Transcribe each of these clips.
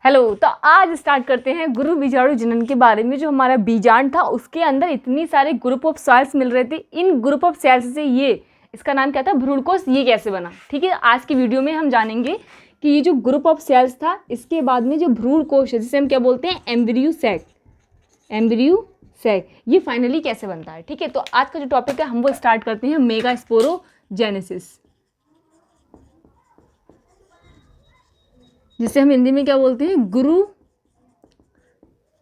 Hello, तो आज start करते हैं गुरु बीजाणु जनन के बारे में। जो हमारा बीजांड था उसके अंदर इतनी सारे ग्रुप ऑफ सेल्स मिल रहे थे। इन ग्रुप ऑफ सेल्स से ये इसका नाम क्या था, भ्रूण कोश, ये कैसे बना। ठीक है, आज की वीडियो में हम जानेंगे कि ये जो ग्रुप ऑफ सेल्स था इसके बाद में जो भ्रूण कोश है जिसे हम क्या बोलते हैं, एम्ब्रियो सैक, ये फाइनली कैसे बनता है। ठीक है, तो आज का जो टॉपिक है हम वो स्टार्ट करते हैं मेगास्पोरोजेनेसिस, जिसे हम हिंदी में क्या बोलते हैं, गुरु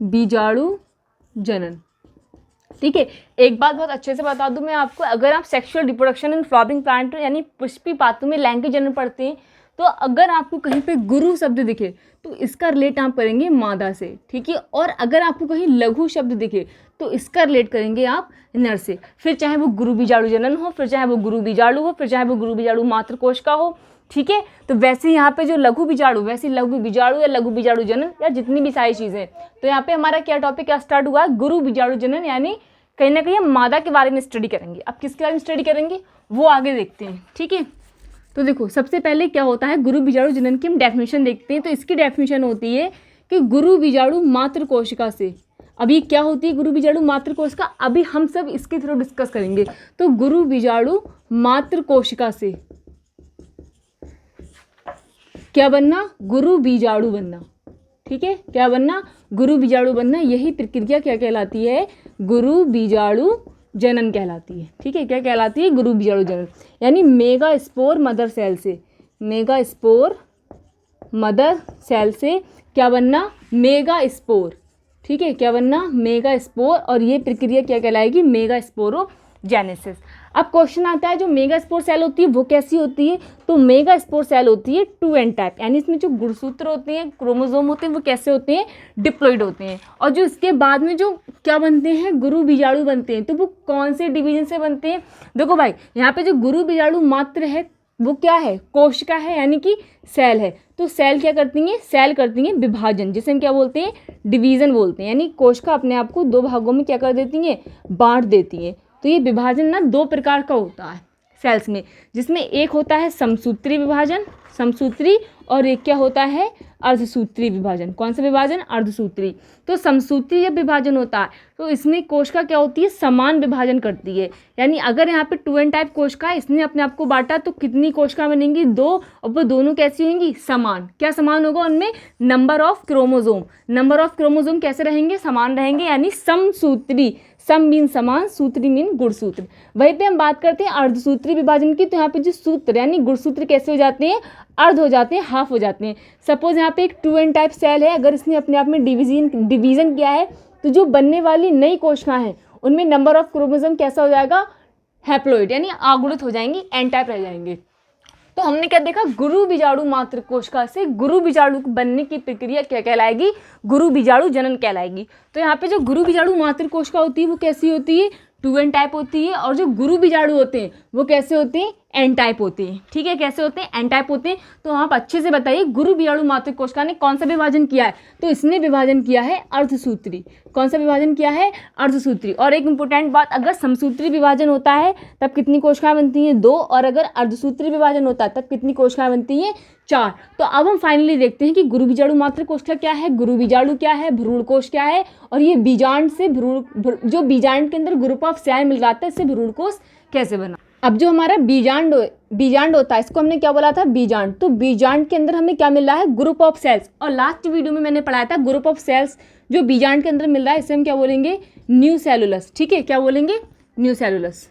बीजाणु जनन। ठीक है, एक बात बहुत अच्छे से बता दूं मैं आपको, अगर आप sexual reproduction in flowering plant यानी पुष्पी पातों में लैंगिक जनन पढ़ते हैं तो अगर आपको कहीं पे गुरु शब्द दिखे तो इसका रिलेट आप करेंगे मादा से। ठीक है, और अगर आपको कहीं लघु शब्द दिखे तो इसका रिलेट करेंगे आप नर से। फिर चाहे वो गुरु बीजाणु जनन हो, फिर चाहे वो गुरु बीजाणु हो, फिर चाहे वो गुरु बीजाणु मात्र कोश का हो। ठीक है, तो वैसे यहाँ पे जो लघु बीजाणु, वैसे लघु बीजाणु या लघु बीजाणु जनन या जितनी भी सारी चीज़ें, तो यहाँ पे हमारा क्या टॉपिक क्या स्टार्ट हुआ, गुरु बीजाणु जनन, यानी कहीं ना कहीं हम मादा के बारे में स्टडी करेंगे। अब किसके बारे में स्टडी करेंगे वो आगे देखते हैं। ठीक है, तो देखो सबसे पहले क्या होता है गुरु बीजाणु जनन की हम डेफिनेशन देखते हैं। तो इसकी डेफिनेशन होती है कि गुरु बीजाणु मात्र कोशिका से। अभी क्या होती है गुरु बीजाणु मात्र कोशिका, अभी हम सब इसके थ्रू डिस्कस करेंगे। तो गुरु बीजाणु मात्र कोशिका से क्या बनना, गुरु बीजाणु बनना। ठीक है, क्या बनना, गुरु बीजाणु बनना। यही प्रक्रिया क्या कहलाती है, गुरु बीजाणु जनन कहलाती है। ठीक है, क्या कहलाती है, गुरु बीजाणु जनन। यानी मेगास्पोर मदर सेल से, मेगास्पोर मदर सेल से क्या बनना, मेगास्पोर। ठीक है, क्या बनना, मेगास्पोर। और ये प्रक्रिया क्या कहलाएगी, मेगास्पोरोजेनेसिस। अब क्वेश्चन आता है जो मेगास्पोर सेल होती है वो कैसी होती है। तो मेगास्पोर सेल होती है 2n टाइप, यानी इसमें जो गुणसूत्र होते हैं, क्रोमोसोम होते हैं, वो कैसे होते हैं, डिप्लॉइड होते हैं। और जो इसके बाद में जो क्या बनते हैं, गुरु बीजाणु बनते हैं, तो वो कौन से डिवीजन से बनते हैं। देखो भाई, यहाँ पे जो गुरु बीजाणु मात्र है वो क्या है, कोशिका है, यानी कि सेल है। तो सेल क्या करती हैं, सेल करती हैं विभाजन, जिसे हम क्या बोलते हैं, डिवीजन बोलते हैं। यानी कोशिका अपने आप को दो भागों में क्या कर देती हैं, बांट देती हैं। तो ये विभाजन ना दो प्रकार का होता है सेल्स में, जिसमें एक होता है समसूत्री विभाजन, समसूत्री, और एक क्या होता है, अर्धसूत्री विभाजन। कौन सा विभाजन, अर्धसूत्री। तो समसूत्री जब विभाजन होता है तो इसमें कोशिका क्या होती है, समान विभाजन करती है। यानी अगर यहाँ पे 2n टाइप कोशिका है, इसने अपने आप को बांटा तो कितनी कोशिका बनेंगी, दो, और वो दोनों कैसी होंगी, समान। क्या समान होगा उनमें, number of chromosome. Number of chromosome कैसे रहेंगे, समान रहेंगे, यानी समसूत्री। सम मीन समान, सूत्री मीन गुणसूत्र। वहीं पे हम बात करते हैं अर्धसूत्री विभाजन की। तो यहाँ पे जो सूत्र यानी गुणसूत्र कैसे हो जाते हैं, अर्ध हो जाते हैं, हाफ हो जाते हैं। सपोज यहाँ पे एक 2n टाइप सेल है, अगर इसने अपने आप में डिवीजन किया है तो जो बनने वाली नई कोशिकाएं हैं उनमें नंबर ऑफ क्रोमोसोम कैसा हो जाएगा, हैप्लॉइड, यानी अगुणित हो जाएंगी, n टाइप रह जाएंगे। तो हमने क्या देखा, गुरु बीजाणु मात्र कोशिका से गुरु बीजाणु बनने की प्रक्रिया क्या कहलाएगी, गुरु बीजाणु जनन कहलाएगी। तो यहाँ पे जो गुरु बीजाणु मात्र कोशिका होती है वो कैसी होती है, 2n टाइप होती है। और जो गुरु बीजाणु होते हैं वो कैसे होते हैं, n टाइप होते हैं। ठीक है, कैसे होते हैं, n टाइप होते हैं। तो आप अच्छे से बताइए गुरु बीजाणु मात्र कोशिका ने कौन सा विभाजन किया है। तो इसने विभाजन किया है अर्धसूत्री। कौन सा विभाजन किया है, अर्धसूत्री। और एक इंपॉर्टेंट बात, अगर समसूत्री विभाजन होता है तब कितनी कोशिकाएं बनती हैं, 2, और अगर अर्धसूत्री विभाजन होता है तब कितनी कोशिकाएं बनती हैं, 4। तो अब हम फाइनली देखते हैं कि गुरु बीजाणु मात्र कोशिका क्या है, गुरु बीजाणु क्या है, भ्रूण कोश क्या है, और ये बीजांड से जो बीजांड के अंदर ग्रुप ऑफ सेल मिल जाता है इससे भ्रूण कोश कैसे बना। अब जो हमारा बीजांड होता है इसको हमने क्या बोला था, बीजांड। तो बीजांड के अंदर हमें क्या मिल रहा है, ग्रुप ऑफ सेल्स। और लास्ट वीडियो में मैंने पढ़ाया था ग्रुप ऑफ सेल्स जो बीजांड के अंदर मिल रहा है इसे हम क्या बोलेंगे, न्यू सेलुलस। ठीक है, क्या बोलेंगे, न्यू सेलुलस।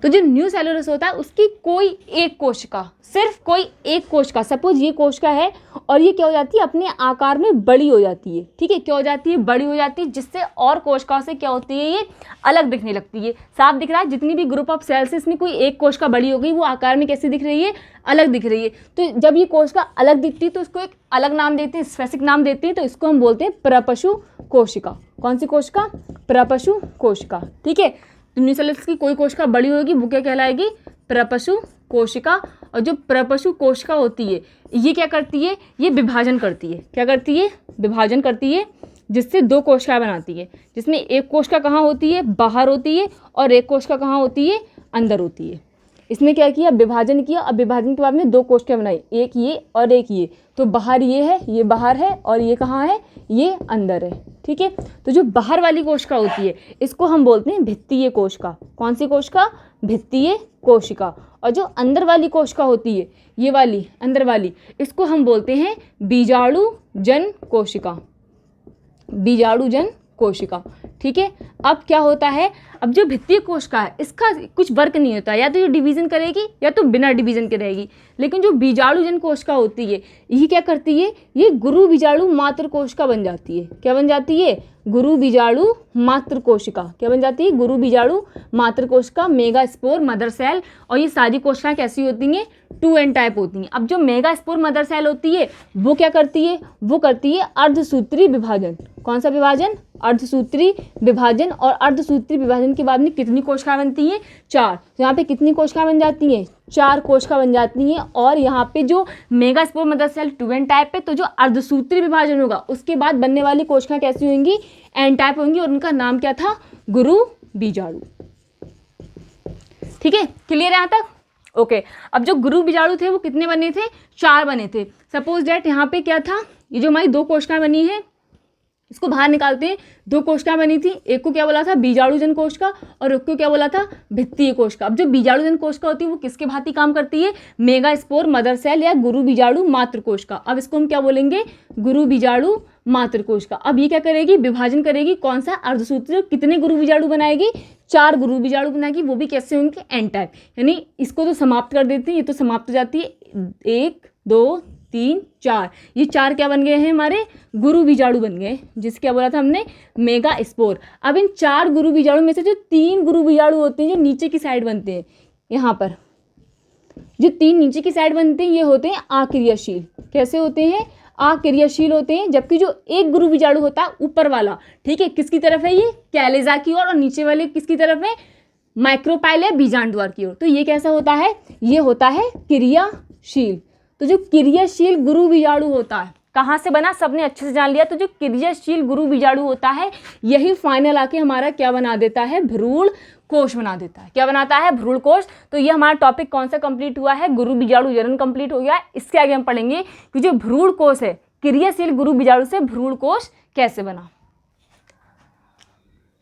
तो जो न्यू सेलुलस होता है उसकी कोई एक कोशिका, सिर्फ कोई एक कोशिका, सपोज ये कोशिका है और ये क्या हो जाती है, अपने आकार में बड़ी हो जाती है। ठीक है, क्या हो जाती है, बड़ी हो जाती है, जिससे और कोशिकाओं से क्या होती है, ये अलग दिखने लगती है। साफ दिख रहा है, जितनी भी ग्रुप ऑफ सेल्स है इसमें कोई एक कोशिका बड़ी हो गई, वो आकार में कैसी दिख रही है, अलग दिख रही है। तो जब ये कोशिका अलग दिखती है तो इसको एक अलग नाम देते हैं, स्पेसिफिक नाम देते हैं। तो इसको हम बोलते हैं प्रपशु कोशिका। कौन सी कोशिका, प्रपशु कोशिका। ठीक है, तो न्यू सेलुलस की कोई कोशिका बड़ी होगी वो क्या कहलाएगी, प्रपशु कोशिका। और जो प्रपशु कोशिका होती है ये क्या करती है, ये विभाजन करती है। क्या करती है, विभाजन करती है, जिससे दो कोशिकाएं बनाती है, जिसमें एक कोशिका कहाँ होती है, बाहर होती है, और एक कोशिका कहाँ होती है, अंदर होती है। इसने क्या किया, विभाजन किया। अब विभाजन के बाद में दो कोशिकाएं बनाई, एक ये और एक ये। तो बाहर ये है, ये बाहर है, और ये कहाँ है, ये अंदर है। ठीक है, तो जो बाहर वाली कोशिका होती है इसको हम बोलते हैं भित्तीय कोशिका। कौन सी कोशिका, भित्तीय कोशिका। और जो अंदर वाली कोशिका होती है, ये वाली अंदर वाली, इसको हम बोलते हैं बीजाणुजन कोशिका। बीजाणुजन कोशिका। ठीक है, अब क्या होता है, अब जो भित्तीय कोशिका है इसका कुछ वर्क नहीं होता, या तो ये डिवीजन करेगी या तो बिना डिवीजन के रहेगी। लेकिन जो बीजाणुजन कोशिका होती है ये क्या करती है, ये गुरु बीजाणु मात्र कोशिका बन जाती है। क्या बन जाती है, गुरु बीजाणु मात्र कोशिका। क्या बन जाती है, गुरु बीजाणु मात्र कोशिका, मेगा स्पोर, मदर सेल। और ये सारी कोशिकाएं कैसी होती हैं, 2n टाइप होती हैं। अब जो मेगा स्पोर मदर सेल होती है वो क्या करती है, वो करती है अर्धसूत्री विभाजन। कौन सा विभाजन, अर्धसूत्री विभाजन। और अर्धसूत्री विभाजन के बाद में कितनी कोशिकाएं बनती हैं, 4। तो यहाँ पे कितनी कोशिकाएं बन जाती हैं, 4 कोशिका बन जाती हैं। और यहाँ पे जो megaspore mother cell 2n type है, तो जो अर्धसूत्री विभाजन होगा उसके बाद बनने वाली कोशिकाएं कैसी होंगी, n टाइप होंगी। और उनका नाम क्या था, गुरु बीजाणु। ठीक है, क्लियर है यहाँ तक। ओके, अब जो गुरु बीजाणु थे वो कितने बने थे, 4 बने थे। सपोज डैट यहाँ पे क्या था, ये जो हमारी 2 कोशिकाएं बनी है इसको बाहर निकालते हैं। 2 कोशिकाएं बनी थी, एक को क्या बोला था, बीजाणुजन कोशिका, और एक को क्या बोला था, भित्तीय कोशिका। अब जो बीजाणुजन कोशिका होती है वो किसके भांति काम करती है, मेगा स्पोर मदर सेल या गुरु बीजाणु मात्र कोशिका। अब इसको हम क्या बोलेंगे, गुरु बीजाणु मात्र कोशिका। अब ये क्या करेगी, विभाजन करेगी। कौन सा, अर्धसूत्री। कितने गुरु बीजाणु बनाएगी, 4 गुरु बीजाणु बनाएगी। वो भी कैसे होंगे, n टाइप। यानी इसको तो समाप्त कर देते हैं, ये तो समाप्त हो जाती है। 1 2 3 4, ये 4 क्या बन गए हैं, हमारे गुरु बीजाणु बन गए, जिसे क्या बोला था हमने, मेगा स्पोर। अब इन 4 गुरु बीजाणु में से जो 3 गुरु बीजाणु होते हैं जो नीचे की साइड बनते हैं, यहाँ पर जो 3 नीचे की साइड बनते हैं ये होते हैं अक्रियाशील। कैसे होते हैं, अक्रियाशील होते हैं। जबकि जो एक गुरु बीजाणु होता है ऊपर वाला, ठीक है, किसकी तरफ है, ये कैलेजा की ओर, और नीचे वाले किसकी तरफ है, माइक्रोपाइल या बीजांड द्वार की ओर। तो ये कैसा होता है, ये होता है क्रियाशील। तो जो क्रियाशील गुरु बीजाणु होता है, कहाँ से बना, सबने अच्छे से जान लिया। तो जो क्रियाशील गुरु बीजाणु होता है यही फाइनल आके हमारा क्या बना देता है, भ्रूण कोश बना देता है। क्या बनाता है, भ्रूण कोश। तो ये हमारा टॉपिक कौन सा कंप्लीट हुआ है, गुरु बीजाणु जनन कंप्लीट हो गया। इसके आगे हम पढ़ेंगे कि जो भ्रूण कोश है, क्रियाशील गुरु बीजाणु से भ्रूण कोश कैसे बना।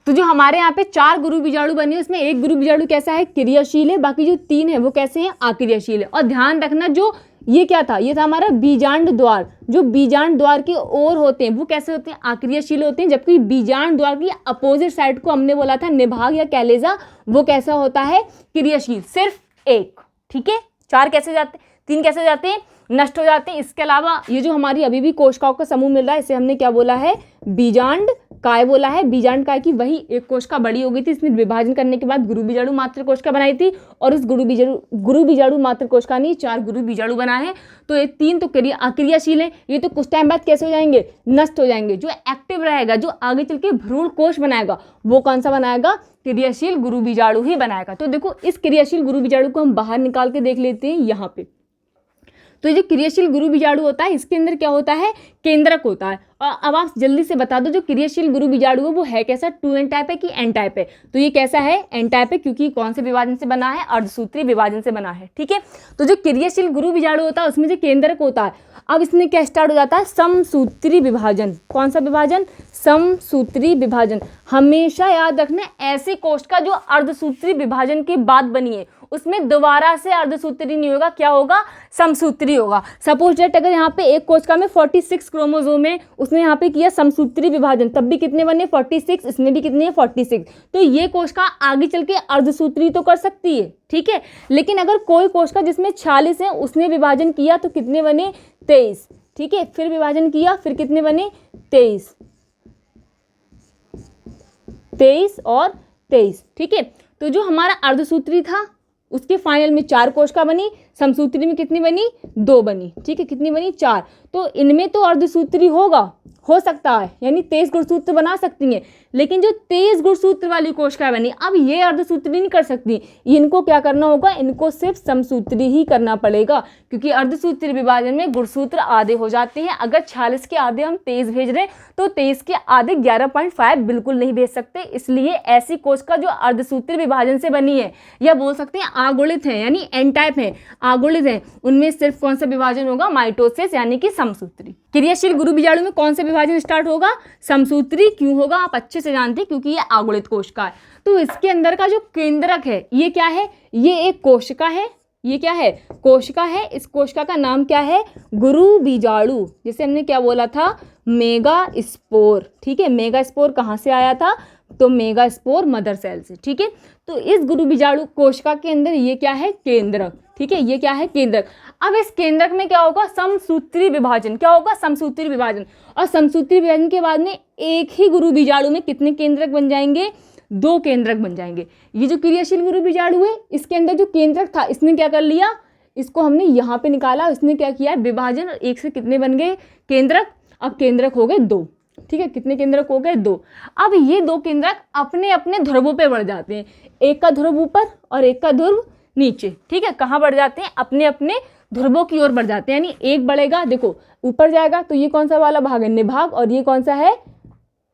तो जो हमारे यहाँ पे 4 गुरु बीजाणु बने उसमें एक गुरु बीजाणु कैसा है, क्रियाशील है, बाकी जो 3 है वो कैसे हैं, अक्रियाशील है। और ध्यान रखना, जो ये क्या था, ये था हमारा बीजांड द्वार। जो बीजांड द्वार की ओर होते हैं वो कैसे होते हैं, अक्रियाशील होते हैं। जबकि बीजांड द्वार की अपोजिट साइड को हमने बोला था निभाग या कैलेजा, वो कैसा होता है, क्रियाशील। सिर्फ एक, ठीक है। 4 कैसे जाते, 3 कैसे जाते हैं, नष्ट हो जाते हैं। इसके अलावा ये जो हमारी अभी भी कोशिकाओं का समूह मिल रहा है इसे हमने क्या बोला है, बीजांड काय बोला है। बीजांड काय की वही एक कोशिका बड़ी हो गई थी, इसने विभाजन करने के बाद गुरु बीजाणु मात्र कोशिका बनाई थी, और उस गुरु बीजाणु मात्र कोशिका ने 4 गुरु बीजाणु बनाए हैं। तो ये 3 तो अक्रियाशील है, ये तो कुछ टाइम बाद कैसे हो जाएंगे, नष्ट हो जाएंगे। जो एक्टिव रहेगा, जो आगे चल के भ्रूण कोश बनाएगा, वो कौन सा बनाएगा, क्रियाशील गुरु बीजाणु ही बनाएगा। तो देखो इस क्रियाशील गुरु बीजाणु को हम बाहर निकाल के देख लेते हैं यहाँ पे। तो ये जो क्रियाशील गुरु बीजाणु होता है इसके अंदर क्या होता है, केंद्रक होता है। और अब आप जल्दी से बता दो, जो क्रियाशील गुरु बीजाणु है वो है कैसा, 2n टाइप है कि n टाइप है। तो ये कैसा है, n टाइप है, क्योंकि कौन से विभाजन से बना है, अर्धसूत्री विभाजन से बना है। ठीक है, तो जो क्रियाशील गुरु बीजाणु होता है उसमें जो केंद्रक होता है, अब इसमें क्या स्टार्ट हो जाता है, समसूत्री विभाजन। कौन सा विभाजन, समसूत्री विभाजन। हमेशा याद रखना, ऐसी कोशिका जो अर्धसूत्री विभाजन के बाद बनी है उसमें दोबारा से अर्धसूत्री नहीं होगा, क्या होगा, समसूत्री होगा। सपोज दैट अगर यहाँ पे एक कोशिका में 46 क्रोमोसोम है, उसने यहाँ पे किया समसूत्री विभाजन, तब भी कितने बने, 46, इसमें भी कितने हैं, 46। तो ये कोशिका आगे चल के अर्धसूत्री तो कर सकती है, ठीक है। लेकिन अगर कोई कोशिका जिसमें 46 है उसने विभाजन किया तो कितने बने, 23, ठीक है। फिर विभाजन किया, फिर कितने बने, 23 और 23, ठीक है। तो जो हमारा अर्धसूत्री था उसके फाइनल में 4 कोशिका बनी, समसूत्री में कितनी बनी, 2 बनी, ठीक है। कितनी बनी, 4। तो इनमें तो अर्धसूत्री हो सकता है, यानी 23 गुणसूत्र बना सकती हैं, लेकिन जो 23 गुणसूत्र वाली कोशिकाएं बनी, अब ये अर्धसूत्री नहीं कर सकती, इनको क्या करना होगा, इनको सिर्फ समसूत्री ही करना पड़ेगा, क्योंकि अर्धसूत्री विभाजन में गुणसूत्र आधे हो जाते हैं। अगर 46 के आधे हम 23 भेज रहे हैं तो 23 के आधे 11.5 बिल्कुल नहीं भेज सकते। इसलिए ऐसी कोशिका जो अर्धसूत्री विभाजन से बनी है, या बोल सकते हैं आगुणित है, यानी एन टाइप है, आगुणित है, उनमें सिर्फ कौन सा विभाजन होगा, माइटोसिस, यानी कि समसूत्री। क्रियाशील गुरु बीजाणु में कौन सा विभाजन स्टार्ट होगा, समसूत्री। क्यों होगा, आप अच्छे से जानते हैं, क्योंकि ये आगुणित कोशिका है। तो इसके अंदर का जो केंद्रक है, ये क्या है, ये एक कोशिका है, ये क्या है, कोशिका है। इस कोशिका का नाम क्या है, गुरु बीजाणु। जैसे हमने क्या बोला था, मेगा स्पोर, ठीक है। मेगा स्पोर कहाँ से आया था, तो मेगा स्पोर मदर सेल से, ठीक है। तो इस गुरु बीजाणु कोशिका के अंदर ये क्या है, केंद्रक, ठीक है, ये क्या है, केंद्रक। अब इस केंद्रक में क्या होगा, समसूत्री विभाजन, क्या होगा, समसूत्री विभाजन। और समसूत्री विभाजन के बाद में एक ही गुरु बीजाणु में कितने केंद्रक बन जाएंगे, 2 केंद्रक बन जाएंगे। ये जो क्रियाशील गुरु बीजाणु है, इसके अंदर जो केंद्रक था, इसने क्या कर लिया, इसको हमने यहाँ पे निकाला, इसने क्या किया, विभाजन, एक से कितने बन गए, केंद्रक। अब केंद्रक हो गए 2, ठीक है, कितने केंद्रक हो गए, 2। अब ये 2 केंद्रक अपने अपने ध्रुवों पे बढ़ जाते हैं, एक का ध्रुव ऊपर और एक का ध्रुव नीचे, ठीक है। कहाँ बढ़ जाते हैं, अपने अपने ध्रुवों की ओर बढ़ जाते हैं, यानी एक बढ़ेगा, देखो ऊपर जाएगा तो ये कौन सा वाला भाग है, निभाग, और ये कौन सा है,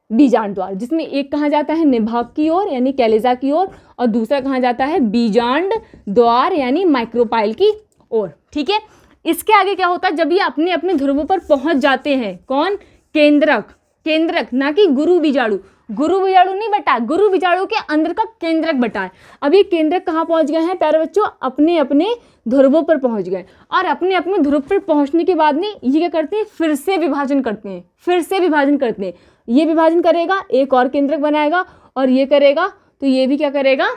बीजांड द्वार, जिसमें एक कहाँ जाता है, निभाग की ओर यानी कैलेजा की ओर, और दूसरा कहाँ जाता है, बीजांड द्वार यानी माइक्रोपाइल की ओर, ठीक है। इसके आगे क्या होता है, जब ये अपने अपने ध्रुवों पर पहुंच जाते हैं, कौन, केंद्रक, केंद्रक, ना कि गुरु बीजाणु। गुरु बीजाणु नहीं बटा, गुरु बीजाणु के अंदर का केंद्रक बटा है। अब ये केंद्रक कहाँ पहुंच गए हैं प्यारे बच्चों, अपने अपने ध्रुवों पर पहुंच गए, और अपने अपने ध्रुव पर पहुंचने के बाद में ये क्या करते हैं, फिर से विभाजन करते हैं, फिर से विभाजन करते हैं। ये विभाजन करेगा, एक और केंद्रक बनाएगा, और ये करेगा तो ये भी क्या करेगा,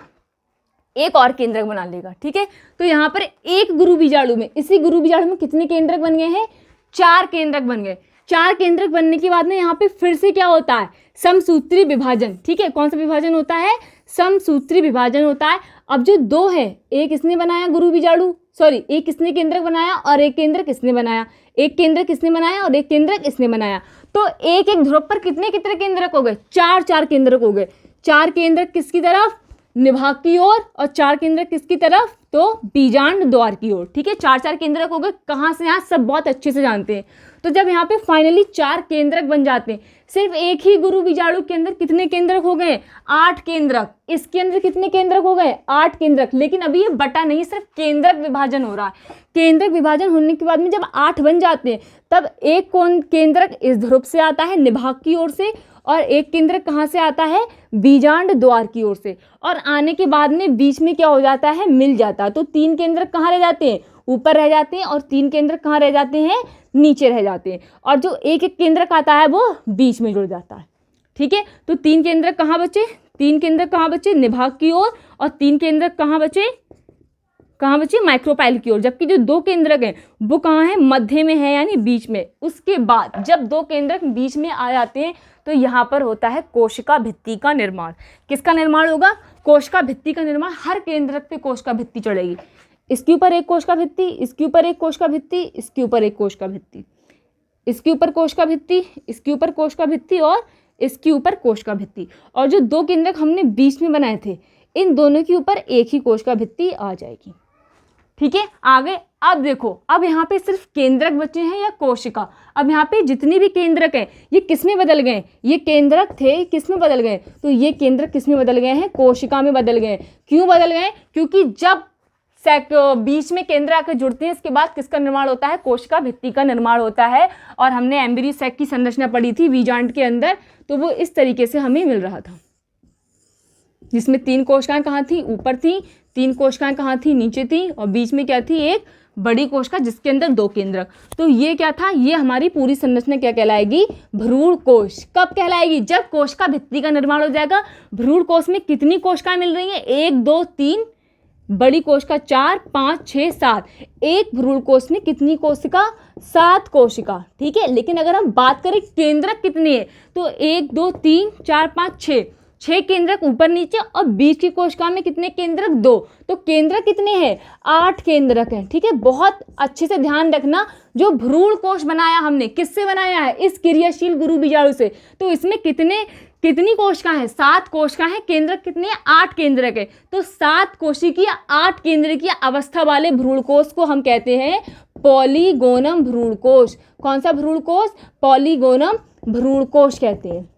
एक और केंद्रक बना लेगा, ठीक है। तो यहाँ पर एक गुरु बीजाणु में, इसी गुरु बीजाणु में कितने केंद्रक बन गए हैं, 4 केंद्रक बन गए। 4 केंद्रक बनने के बाद में यहाँ पे फिर से क्या होता है, समसूत्री विभाजन, ठीक है। कौन सा विभाजन होता है, समसूत्री विभाजन होता है। अब जो 2 है, एक इसने बनाया गुरु बीजाणु, सॉरी, एक इसने केंद्रक बनाया और एक केंद्रक इसने बनाया, एक केंद्रक इसने बनाया और एक केंद्रक इसने बनाया। तो एक एक ध्रुव पर कितने कितने केंद्रक हो गए, 4 केंद्रक हो गए। 4 केंद्रक किसकी तरफ, निभाग की ओर, और 4 केंद्रक किसकी तरफ, तो बीजांड द्वार की ओर, ठीक है। 4 केंद्रक हो गए, कहाँ से, यहाँ सब बहुत अच्छे से जानते हैं। तो जब यहाँ पे फाइनली 4 केंद्रक बन जाते हैं, सिर्फ एक ही गुरु बीजाणु के अंदर कितने केंद्रक हो गए, 8 केंद्रक। इसके अंदर कितने केंद्रक हो गए, 8 केंद्रक। लेकिन अभी ये बटा नहीं, सिर्फ केंद्रक विभाजन हो रहा है। केंद्रक विभाजन होने के बाद में जब 8 बन जाते हैं, तब एक कौन केंद्रक इस ध्रुव से आता है, निभाग की ओर से, और एक केंद्रक कहाँ से आता है, बीजांड द्वार की ओर से। और आने के बाद में बीच में क्या हो जाता है, मिल जाता है। तो 3 केंद्रक कहाँ रह जाते हैं, ऊपर रह जाते हैं, और 3 केंद्रक कहाँ रह जाते हैं, नीचे रह जाते हैं। और जो एक एक केंद्रक आता है वो बीच में जुड़ जाता है, ठीक है। तो 3 केंद्रक कहाँ बचे, 3 केंद्रक कहाँ बचे, निभाग की ओर, और 3 केंद्रक कहाँ बचे, कहाँ बचे, माइक्रोपाइल की ओर। जबकि जो 2 केंद्रक हैं वो कहाँ है, मध्य में है, यानी बीच में। उसके बाद जब 2 केंद्रक बीच में आ जाते हैं तो यहाँ पर होता है कोशिका भित्ति का निर्माण। किसका निर्माण होगा, कोशिका भित्ति का निर्माण। हर केंद्रक पे कोशिका भित्ति चढ़ेगी, इसके ऊपर एक कोशिका भित्ति, इसके ऊपर एक कोशिका भित्ति, इसके ऊपर एक कोशिका भित्ति, इसके ऊपर कोशिका भित्ति, इसके ऊपर कोशिका भित्ति, और इसके ऊपर कोशिका भित्ति। और जो 2 केंद्रक हमने बीच में बनाए थे, इन दोनों के ऊपर एक ही कोशिका भित्ति आ जाएगी, ठीक है। आगे अब देखो, अब यहाँ पे सिर्फ केंद्रक बचे हैं या कोशिका। अब यहाँ पे जितने भी केंद्रक हैं ये किस में बदल गए, ये केंद्रक थे किस में बदल गए, तो ये केंद्रक किस में बदल गए हैं, कोशिका में बदल गए। क्यों बदल गए, क्योंकि जब बीच में केंद्र आकर जुड़ते हैं, इसके बाद किसका निर्माण होता है, कोशिका भित्ति का निर्माण होता है। और हमने एम्ब्रियो सैक की संरचना पढ़ी थी बीजांड के अंदर, तो वो इस तरीके से हमें मिल रहा था, जिसमें 3 कोशिकाएं कहाँ थी, ऊपर थी, 3 कोशिकाएं कहाँ थी, नीचे थी, और बीच में क्या थी, एक बड़ी कोशिका जिसके अंदर 2 केंद्रक। तो ये क्या था, ये हमारी पूरी संरचना क्या कहलाएगी, भ्रूण कोश। कब कहलाएगी, जब कोशिका भित्ति का निर्माण हो जाएगा। भ्रूण कोश में कितनी कोशिकाएं मिल रही हैं, 1 2 3, बड़ी कोशिका 4 5 6 7। एक भ्रूण कोश में कितनी कोशिका, 7 कोशिका, ठीक है। लेकिन अगर हम बात करें केंद्रक कितने हैं, तो 1 2 3 4 5 6, 6 केंद्रक ऊपर नीचे और बीच की कोशिका में कितने केंद्रक? 2। तो केंद्रक कितने हैं? 8 केंद्रक हैं। ठीक है, बहुत अच्छे से ध्यान रखना, जो भ्रूण कोश बनाया हमने, किससे बनाया है? इस क्रियाशील गुरु बीजाणु से। तो इसमें कितनी कोशिकाएं हैं? 7 कोशिकाएं हैं। केंद्रक कितने हैं? 8 केंद्रक है। तो 7 कोशिकीय 8 केंद्रकीय अवस्था वाले भ्रूणकोश को हम कहते हैं पॉलीगोनम भ्रूणकोश। कौन सा भ्रूणकोश? पॉलीगोनम भ्रूणकोश कहते हैं।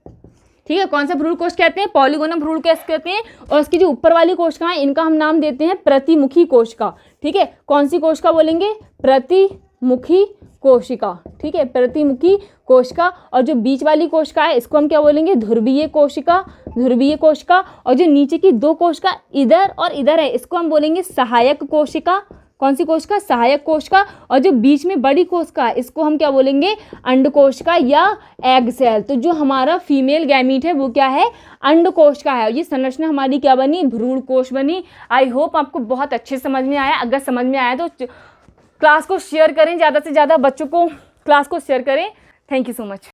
ठीक है, कौन सा भ्रूणकोश कहते हैं? पॉलीगोनम भ्रूणकोश कहते हैं। और इसकी जो ऊपर वाली कोशिकाएं, इनका हम नाम देते हैं प्रतिमुखी कोशिका। ठीक है, कौन सी कोशिका बोलेंगे? प्रतिमुखी कोशिका। ठीक है, प्रतिमुखी कोशिका। और जो बीच वाली कोशिका है, इसको हम क्या बोलेंगे? ध्रुवीय कोशिका। ध्रुवीय कोशिका। और जो नीचे की 2 कोशिका इधर और इधर है, इसको हम बोलेंगे सहायक कोशिका। कौन सी कोशिका? सहायक कोशिका। और जो बीच में बड़ी कोशिका है, इसको हम क्या बोलेंगे? अंड कोशिका या एग सेल। तो जो हमारा फीमेल गैमीट है वो क्या है? अंड कोशिका है। ये संरचना हमारी क्या बनी? भ्रूण कोश बनी। आई होप आपको बहुत अच्छे समझ में आया। अगर समझ में आया तो क्लास को शेयर करें, ज़्यादा से ज़्यादा बच्चों को क्लास को शेयर करें। Thank you so much.